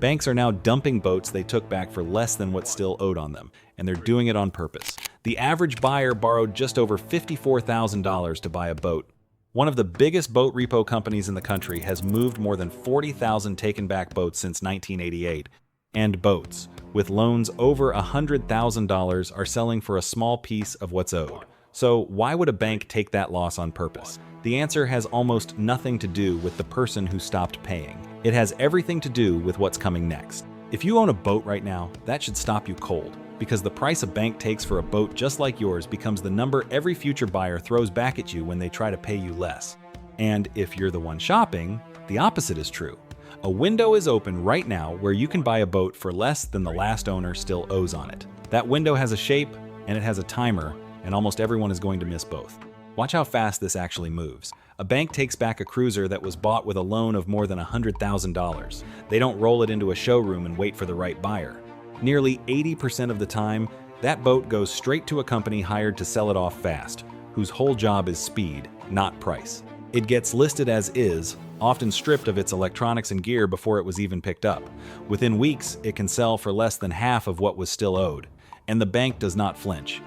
Banks are now dumping boats they took back for less than what's still owed on them, and they're doing it on purpose. The average buyer borrowed just over $54,000 to buy a boat. One of the biggest boat repo companies in the country has moved more than 40,000 taken-back boats since 1988. And boats, with loans over $100,000, are selling for a small piece of what's owed. So why would a bank take that loss on purpose? The answer has almost nothing to do with the person who stopped paying. It has everything to do with what's coming next. If you own a boat right now, that should stop you cold, because the price a bank takes for a boat just like yours becomes the number every future buyer throws back at you when they try to pay you less. And if you're the one shopping, the opposite is true. A window is open right now where you can buy a boat for less than the last owner still owes on it. That window has a shape and it has a timer, and almost everyone is going to miss both. Watch how fast this actually moves. A bank takes back a cruiser that was bought with a loan of more than $100,000. They don't roll it into a showroom and wait for the right buyer. Nearly 80% of the time, that boat goes straight to a company hired to sell it off fast, whose whole job is speed, not price. It gets listed as is, often stripped of its electronics and gear before it was even picked up. Within weeks, it can sell for less than half of what was still owed, and the bank does not flinch.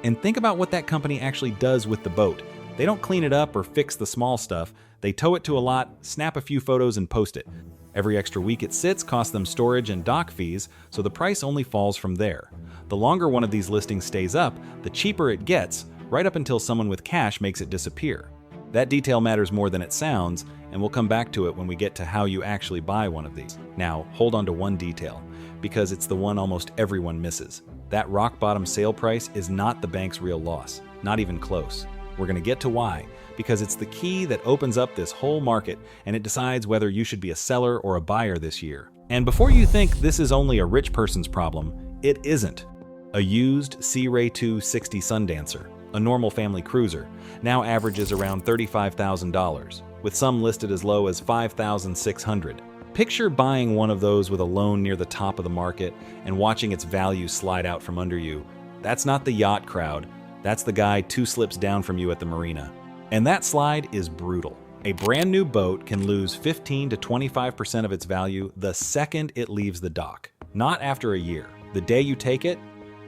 And think about what that company actually does with the boat. They don't clean it up or fix the small stuff. They tow it to a lot, snap a few photos, and post it. Every extra week it sits costs them storage and dock fees, so the price only falls from there. The longer one of these listings stays up, the cheaper it gets, right up until someone with cash makes it disappear. That detail matters more than it sounds, and we'll come back to it when we get to how you actually buy one of these. Now, hold on to one detail, because it's the one almost everyone misses. That rock-bottom sale price is not the bank's real loss, not even close. We're going to get to why, because it's the key that opens up this whole market, and it decides whether you should be a seller or a buyer this year. And before you think this is only a rich person's problem, it isn't. A used Sea Ray 260 Sundancer, a normal family cruiser, now averages around $35,000, with some listed as low as $5,600. Picture buying one of those with a loan near the top of the market and watching its value slide out from under you. That's not the yacht crowd. That's the guy 2 slips down from you at the marina. And that slide is brutal. A brand new boat can lose 15 to 25% of its value the second it leaves the dock, not after a year. The day you take it,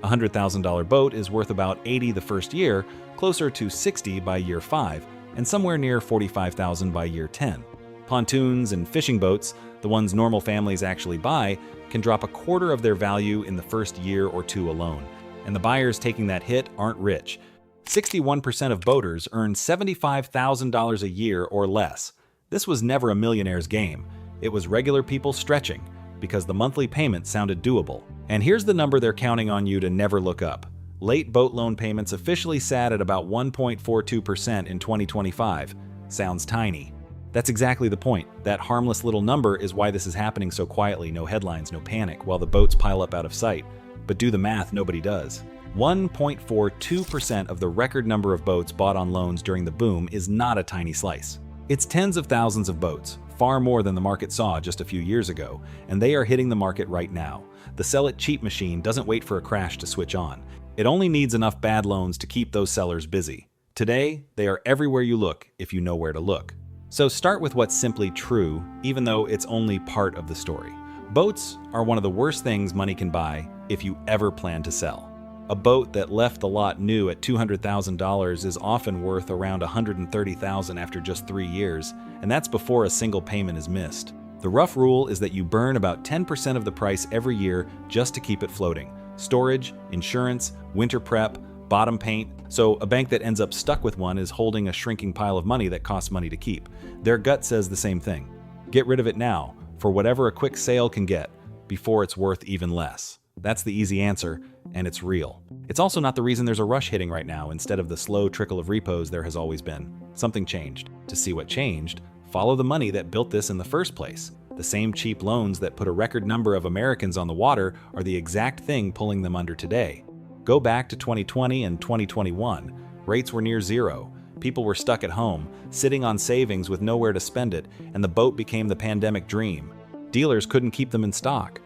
a $100,000 boat is worth about $80,000 the first year, closer to $60,000 by year 5, and somewhere near $45,000 by year 10. Pontoons and fishing boats, the ones normal families actually buy, can drop a quarter of their value in the first year or two alone. And the buyers taking that hit aren't rich. 61% of boaters earn $75,000 a year or less. This was never a millionaire's game. It was regular people stretching, because the monthly payment sounded doable. And here's the number they're counting on you to never look up. Late boat loan payments officially sat at about 1.42% in 2025. Sounds tiny. That's exactly the point. That harmless little number is why this is happening so quietly, no headlines, no panic, while the boats pile up out of sight. But do the math, nobody does. 1.42% of the record number of boats bought on loans during the boom is not a tiny slice. It's tens of thousands of boats, far more than the market saw just a few years ago, and they are hitting the market right now. The sell-it-cheap machine doesn't wait for a crash to switch on. It only needs enough bad loans to keep those sellers busy. Today, they are everywhere you look if you know where to look. So start with what's simply true, even though it's only part of the story. Boats are one of the worst things money can buy if you ever plan to sell. A boat that left the lot new at $200,000 is often worth around $130,000 after just 3 years, and that's before a single payment is missed. The rough rule is that you burn about 10% of the price every year just to keep it floating. Storage, insurance, winter prep, bottom paint. So a bank that ends up stuck with one is holding a shrinking pile of money that costs money to keep. Their gut says the same thing. Get rid of it now, for whatever a quick sale can get, before it's worth even less. That's the easy answer, and it's real. It's also not the reason there's a rush hitting right now instead of the slow trickle of repos there has always been. Something changed. To see what changed, follow the money that built this in the first place. The same cheap loans that put a record number of Americans on the water are the exact thing pulling them under today. Go back to 2020 and 2021. Rates were near zero. People were stuck at home, sitting on savings with nowhere to spend it, and the boat became the pandemic dream. Dealers couldn't keep them in stock.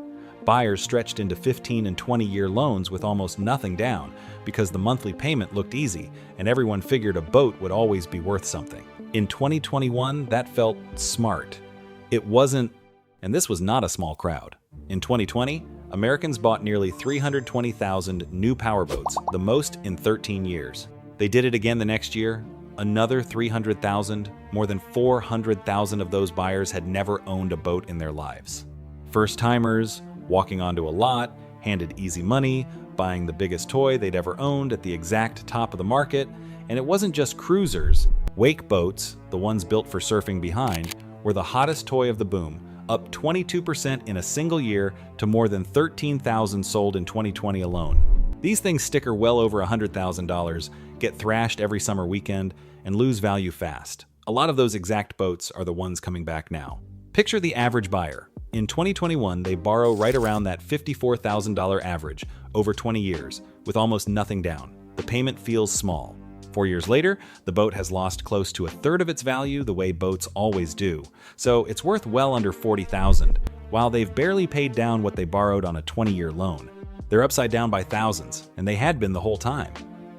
Buyers stretched into 15 and 20-year loans with almost nothing down because the monthly payment looked easy and everyone figured a boat would always be worth something. In 2021, that felt smart. It wasn't, and this was not a small crowd. In 2020, Americans bought nearly 320,000 new powerboats, the most in 13 years. They did it again the next year, another 300,000. More than 400,000 of those buyers had never owned a boat in their lives. First-timers, walking onto a lot, handed easy money, buying the biggest toy they'd ever owned at the exact top of the market. And it wasn't just cruisers. Wake boats, the ones built for surfing behind, were the hottest toy of the boom, up 22% in a single year to more than 13,000 sold in 2020 alone. These things sticker well over $100,000, get thrashed every summer weekend, and lose value fast. A lot of those exact boats are the ones coming back now. Picture the average buyer. In 2021, they borrow right around that $54,000 average over 20 years, with almost nothing down. The payment feels small. 4 years later, the boat has lost close to a third of its value the way boats always do. So it's worth well under $40,000, while they've barely paid down what they borrowed on a 20-year loan. They're upside down by thousands, and they had been the whole time.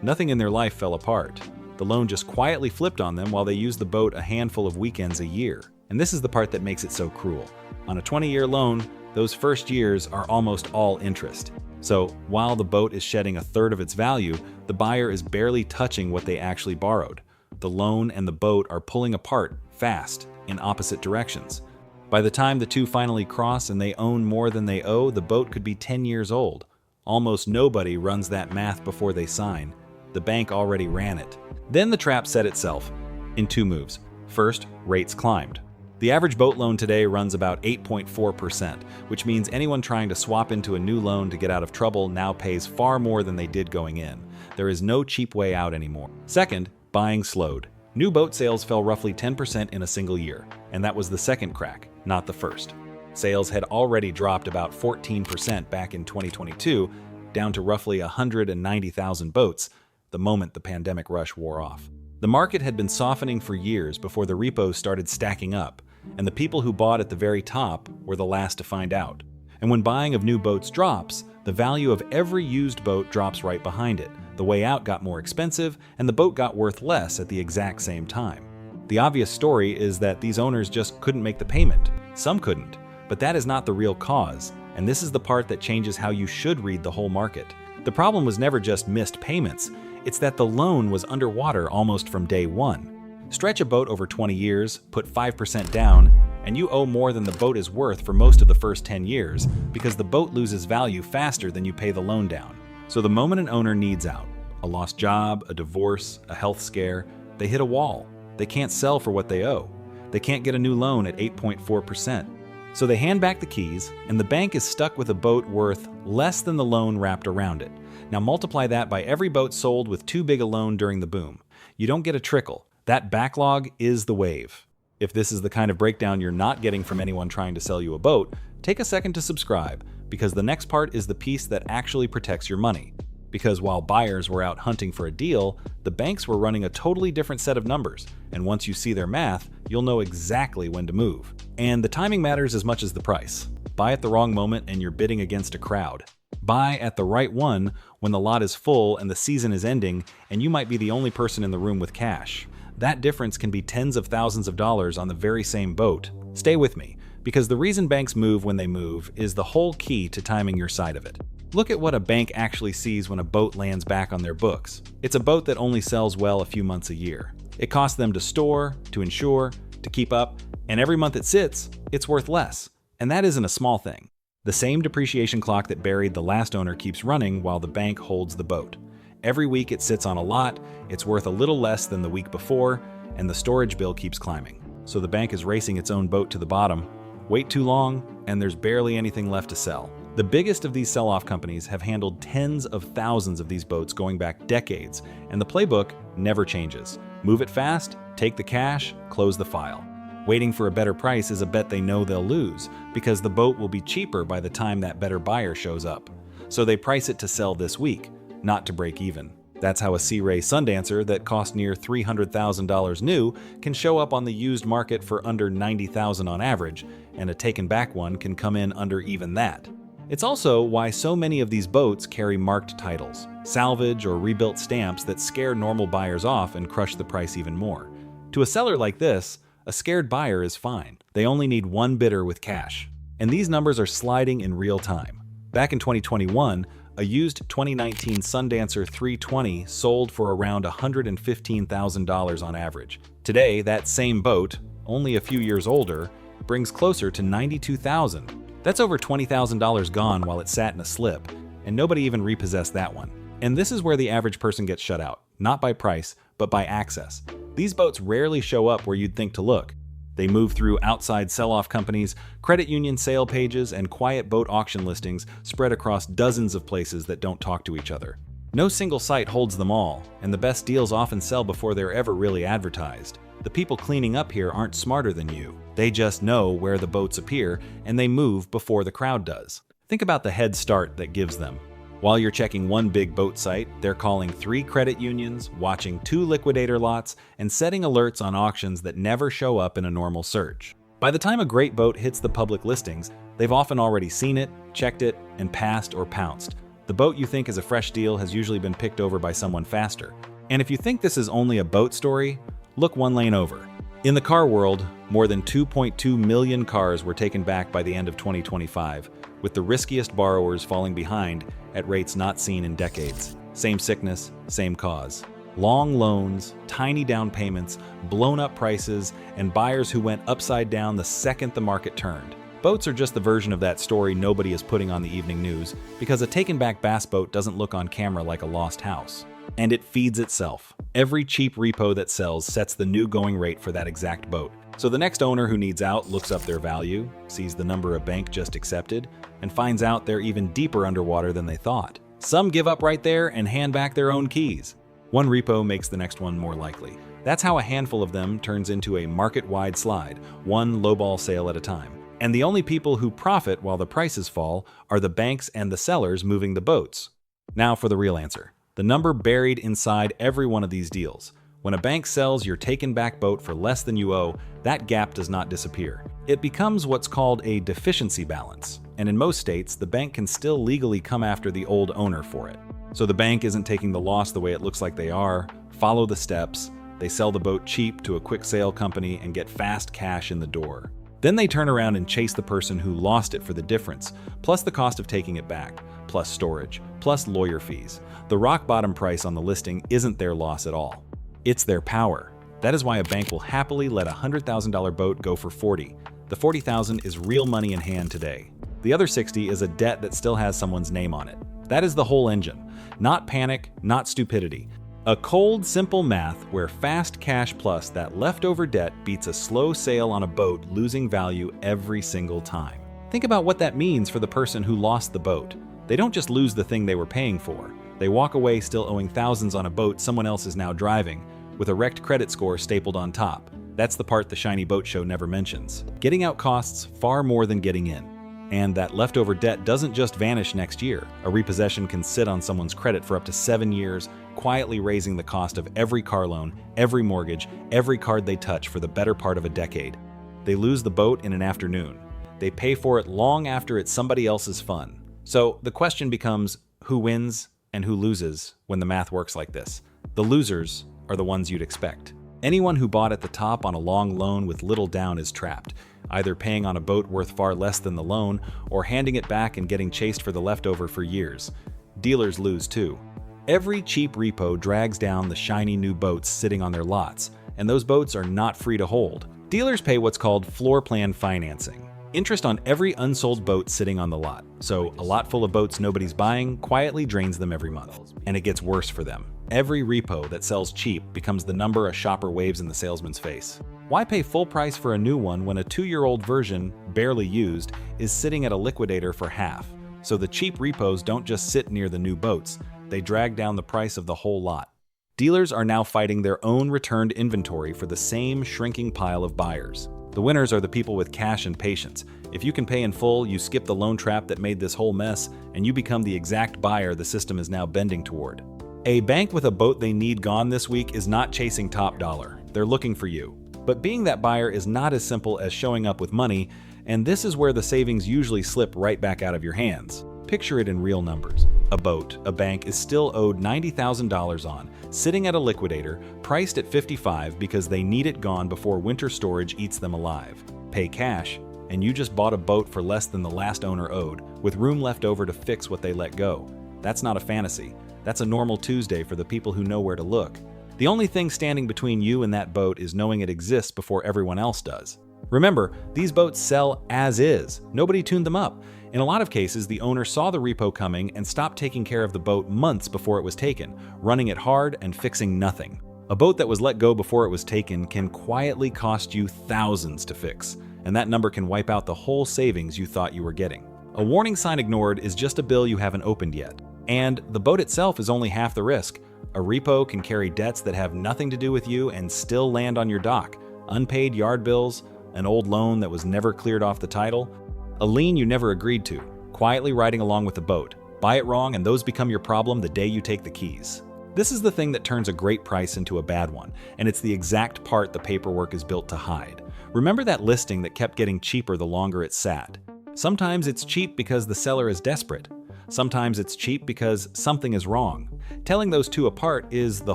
Nothing in their life fell apart. The loan just quietly flipped on them while they used the boat a handful of weekends a year. And this is the part that makes it so cruel. On a 20-year loan, those first years are almost all interest. So while the boat is shedding a third of its value, the buyer is barely touching what they actually borrowed. The loan and the boat are pulling apart fast in opposite directions. By the time the two finally cross and they own more than they owe, the boat could be 10 years old. Almost nobody runs that math before they sign. The bank already ran it. Then the trap set itself in two moves. First, rates climbed. The average boat loan today runs about 8.4%, which means anyone trying to swap into a new loan to get out of trouble now pays far more than they did going in. There is no cheap way out anymore. Second, buying slowed. New boat sales fell roughly 10% in a single year, and that was the second crack, not the first. Sales had already dropped about 14% back in 2022, down to roughly 190,000 boats, the moment the pandemic rush wore off. The market had been softening for years before the repos started stacking up, and the people who bought at the very top were the last to find out. And when buying of new boats drops, the value of every used boat drops right behind it. The way out got more expensive, and the boat got worth less at the exact same time. The obvious story is that these owners just couldn't make the payment. Some couldn't, but that is not the real cause, and this is the part that changes how you should read the whole market. The problem was never just missed payments, it's that the loan was underwater almost from day one. Stretch a boat over 20 years, put 5% down, and you owe more than the boat is worth for most of the first 10 years because the boat loses value faster than you pay the loan down. So the moment an owner needs out, a lost job, a divorce, a health scare, they hit a wall. They can't sell for what they owe. They can't get a new loan at 8.4%. So they hand back the keys, and the bank is stuck with a boat worth less than the loan wrapped around it. Now multiply that by every boat sold with too big a loan during the boom. You don't get a trickle. That backlog is the wave. If this is the kind of breakdown you're not getting from anyone trying to sell you a boat, take a second to subscribe, because the next part is the piece that actually protects your money. Because while buyers were out hunting for a deal, the banks were running a totally different set of numbers, and once you see their math, you'll know exactly when to move. And the timing matters as much as the price. Buy at the wrong moment and you're bidding against a crowd. Buy at the right one when the lot is full and the season is ending, and you might be the only person in the room with cash. That difference can be tens of thousands of dollars on the very same boat. Stay with me, because the reason banks move when they move is the whole key to timing your side of it. Look at what a bank actually sees when a boat lands back on their books. It's a boat that only sells well a few months a year. It costs them to store, to insure, to keep up, and every month it sits, it's worth less. And that isn't a small thing. The same depreciation clock that buried the last owner keeps running while the bank holds the boat. Every week it sits on a lot, it's worth a little less than the week before, and the storage bill keeps climbing. So the bank is racing its own boat to the bottom. Wait too long, and there's barely anything left to sell. The biggest of these sell-off companies have handled tens of thousands of these boats going back decades, and the playbook never changes. Move it fast, take the cash, close the file. Waiting for a better price is a bet they know they'll lose, because the boat will be cheaper by the time that better buyer shows up. So they price it to sell this week, not to break even. That's how a Sea Ray Sundancer that cost near $300,000 new can show up on the used market for under $90,000 on average, and a taken back one can come in under even that. It's also why so many of these boats carry marked titles, salvage or rebuilt stamps that scare normal buyers off and crush the price even more. To a seller like this, a scared buyer is fine. They only need one bidder with cash. And these numbers are sliding in real time. Back in 2021, a used 2019 Sundancer 320 sold for around $115,000 on average. Today, that same boat, only a few years older, brings closer to $92,000. That's over $20,000 gone while it sat in a slip, and nobody even repossessed that one. And this is where the average person gets shut out, not by price, but by access. These boats rarely show up where you'd think to look. They move through outside sell-off companies, credit union sale pages, and quiet boat auction listings spread across dozens of places that don't talk to each other. No single site holds them all, and the best deals often sell before they're ever really advertised. The people cleaning up here aren't smarter than you. They just know where the boats appear, and they move before the crowd does. Think about the head start that gives them. While you're checking one big boat site, they're calling 3 credit unions, watching 2 liquidator lots, and setting alerts on auctions that never show up in a normal search. By the time a great boat hits the public listings, they've often already seen it, checked it, and passed or pounced. The boat you think is a fresh deal has usually been picked over by someone faster. And if you think this is only a boat story, look one lane over. In the car world, more than 2.2 million cars were taken back by the end of 2025, with the riskiest borrowers falling behind at rates not seen in decades. Same sickness, same cause. Long loans, tiny down payments, blown-up prices, and buyers who went upside down the second the market turned. Boats are just the version of that story nobody is putting on the evening news, because a taken-back bass boat doesn't look on camera like a lost house. And it feeds itself. Every cheap repo that sells sets the new going rate for that exact boat. So the next owner who needs out looks up their value, sees the number a bank just accepted, and finds out they're even deeper underwater than they thought. Some give up right there and hand back their own keys. One repo makes the next one more likely. That's how a handful of them turns into a market-wide slide, one lowball sale at a time. And the only people who profit while the prices fall are the banks and the sellers moving the boats. Now for the real answer. The number buried inside every one of these deals. When a bank sells your taken-back boat for less than you owe, that gap does not disappear. It becomes what's called a deficiency balance, and in most states, the bank can still legally come after the old owner for it. So the bank isn't taking the loss the way it looks like they are. Follow the steps. They sell the boat cheap to a quick sale company and get fast cash in the door. Then they turn around and chase the person who lost it for the difference, plus the cost of taking it back, plus storage, plus lawyer fees. The rock bottom price on the listing isn't their loss at all. It's their power. That is why a bank will happily let a $100,000 boat go for $40,000. The $40,000 is real money in hand today. The other $60,000 is a debt that still has someone's name on it. That is the whole engine. Not panic, not stupidity. A cold, simple math where fast cash plus that leftover debt beats a slow sale on a boat losing value every single time. Think about what that means for the person who lost the boat. They don't just lose the thing they were paying for. They walk away still owing thousands on a boat someone else is now driving, with a wrecked credit score stapled on top. That's the part the shiny boat show never mentions. Getting out costs far more than getting in. And that leftover debt doesn't just vanish next year. A repossession can sit on someone's credit for up to 7 years, quietly raising the cost of every car loan, every mortgage, every card they touch for the better part of a decade. They lose the boat in an afternoon. They pay for it long after it's somebody else's fun. So the question becomes, who wins and who loses when the math works like this? The losers are the ones you'd expect. Anyone who bought at the top on a long loan with little down is trapped, either paying on a boat worth far less than the loan or handing it back and getting chased for the leftover for years. Dealers lose too. Every cheap repo drags down the shiny new boats sitting on their lots, and those boats are not free to hold. Dealers pay what's called floor plan financing. Interest on every unsold boat sitting on the lot. So a lot full of boats nobody's buying quietly drains them every month. And it gets worse for them. Every repo that sells cheap becomes the number a shopper waves in the salesman's face. Why pay full price for a new one when a 2-year-old version, barely used, is sitting at a liquidator for half? So the cheap repos don't just sit near the new boats, they drag down the price of the whole lot. Dealers are now fighting their own returned inventory for the same shrinking pile of buyers. The winners are the people with cash and patience. If you can pay in full, you skip the loan trap that made this whole mess, and you become the exact buyer the system is now bending toward. A bank with a boat they need gone this week is not chasing top dollar. They're looking for you. But being that buyer is not as simple as showing up with money, and this is where the savings usually slip right back out of your hands. Picture it in real numbers. A boat a bank is still owed $90,000 on, sitting at a liquidator, priced at $55,000 because they need it gone before winter storage eats them alive. Pay cash, and you just bought a boat for less than the last owner owed, with room left over to fix what they let go. That's not a fantasy. That's a normal Tuesday for the people who know where to look. The only thing standing between you and that boat is knowing it exists before everyone else does. Remember, these boats sell as is. Nobody tuned them up. In a lot of cases, the owner saw the repo coming and stopped taking care of the boat months before it was taken, running it hard and fixing nothing. A boat that was let go before it was taken can quietly cost you thousands to fix, and that number can wipe out the whole savings you thought you were getting. A warning sign ignored is just a bill you haven't opened yet. And the boat itself is only half the risk. A repo can carry debts that have nothing to do with you and still land on your dock. Unpaid yard bills, an old loan that was never cleared off the title, a lien you never agreed to, quietly riding along with the boat. Buy it wrong and those become your problem the day you take the keys. This is the thing that turns a great price into a bad one, and it's the exact part the paperwork is built to hide. Remember that listing that kept getting cheaper the longer it sat? Sometimes it's cheap because the seller is desperate. Sometimes it's cheap because something is wrong. Telling those two apart is the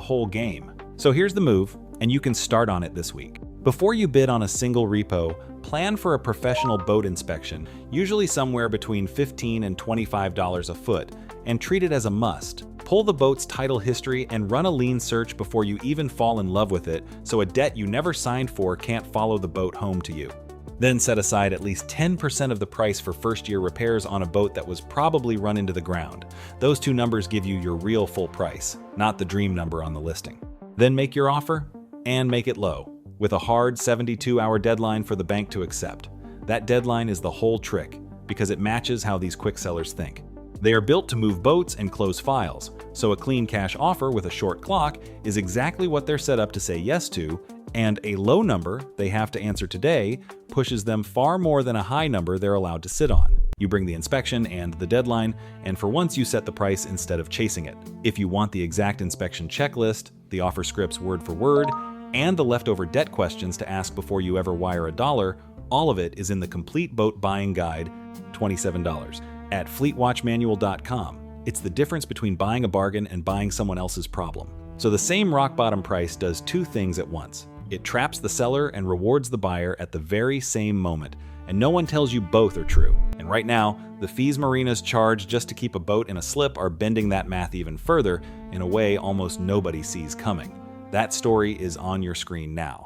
whole game. So here's the move, and you can start on it this week. Before you bid on a single repo, plan for a professional boat inspection, usually somewhere between $15 and $25 a foot, and treat it as a must. Pull the boat's title history and run a lien search before you even fall in love with it, so a debt you never signed for can't follow the boat home to you. Then set aside at least 10% of the price for first-year repairs on a boat that was probably run into the ground. Those two numbers give you your real full price, not the dream number on the listing. Then make your offer, and make it low, with a hard 72-hour deadline for the bank to accept. That deadline is the whole trick, because it matches how these quick sellers think. They are built to move boats and close files, so a clean cash offer with a short clock is exactly what they're set up to say yes to, and a low number they have to answer today pushes them far more than a high number they're allowed to sit on. You bring the inspection and the deadline, and for once you set the price instead of chasing it. If you want the exact inspection checklist, the offer scripts word for word, and the leftover debt questions to ask before you ever wire $1, all of it is in the Complete Boat Buying Guide, $27, at fleetwatchmanual.com. It's the difference between buying a bargain and buying someone else's problem. So the same rock-bottom price does two things at once. It traps the seller and rewards the buyer at the very same moment, and no one tells you both are true. And right now, the fees marinas charge just to keep a boat in a slip are bending that math even further in a way almost nobody sees coming. That story is on your screen now.